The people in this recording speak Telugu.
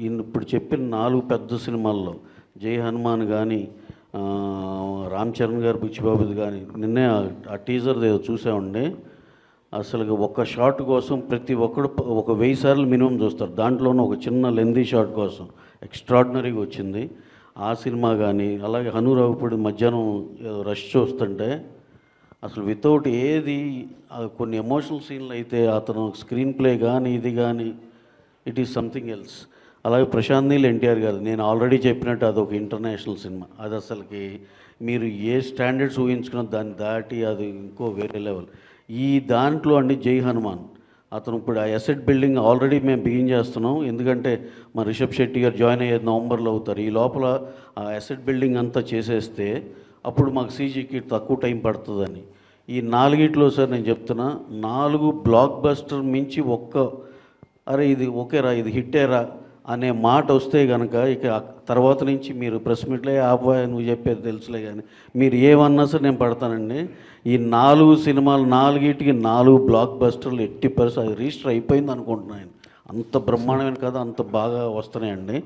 ఇప్పుడు చెప్పిన 4 పెద్ద సినిమాల్లో 'జై హనుమాన్' కానీ, రామ్ చరణ్ గారు బుచ్చిబాబుది కానీ, నిన్నే ఆ టీజర్ ఏదో చూసామండి. అసలు ఒక్క షాట్ కోసం ప్రతి ఒక్కడు ఒక 1000 సార్లు మినిమం చూస్తారు. దాంట్లోనూ ఒక చిన్న లెందీ షాట్ కోసం ఎక్స్ట్రాడినరీగా వచ్చింది ఆ సినిమా. కానీ అలాగే హనురావుపూడి మధ్యాహ్నం రష్ చూస్తుంటే అసలు వితౌట్ ఏది కొన్ని ఎమోషనల్ సీన్లు అయితే అతను స్క్రీన్ ప్లే కానీ ఇది కానీ ఇట్ ఈస్ సంథింగ్ ఎల్స్. అలాగే ప్రశాంత్ నీల్ ఎన్టీఆర్ గారు, నేను ఆల్రెడీ చెప్పినట్టు అదొక ఇంటర్నేషనల్ సినిమా. అది అసలుకి మీరు ఏ స్టాండర్డ్స్ ఊహించుకున్న దాన్ని దాటి అది ఇంకో వేరే లెవెల్. ఈ దాంట్లో అండి 'జై హనుమాన్' అతను ఇప్పుడు ఆ ఎసెట్ బిల్డింగ్ ఆల్రెడీ మేము బిగిన్ చేస్తున్నాం. ఎందుకంటే మా రిషబ్ శెట్టి గారు జాయిన్ అయ్యేది నవంబర్లో అవుతారు. ఈ లోపల ఆ ఎసెట్ బిల్డింగ్ అంతా చేసేస్తే అప్పుడు మాకు సీజీకి తక్కువ టైం పడుతుందని. ఈ 4 సార్ నేను చెప్తున్నా, 4 బ్లాక్ బస్టర్ మించి అరే ఇది ఓకేరా, ఇది హిట్టేరా అనే మాట వస్తే కనుక ఇక తర్వాత నుంచి మీరు ప్రెస్ మీట్లే ఆపోయా నువ్వు చెప్పేది తెలుసులే కానీ మీరు ఏమన్నా సరే నేను పడతానండి. ఈ 4 సినిమాలు 4 బ్లాక్ బస్టర్లు 80% అది రిజిస్టర్ అయిపోయింది అనుకుంటున్నాను. అంత బ్రహ్మాండమైన కథ అంత బాగా వస్తున్నాయండి.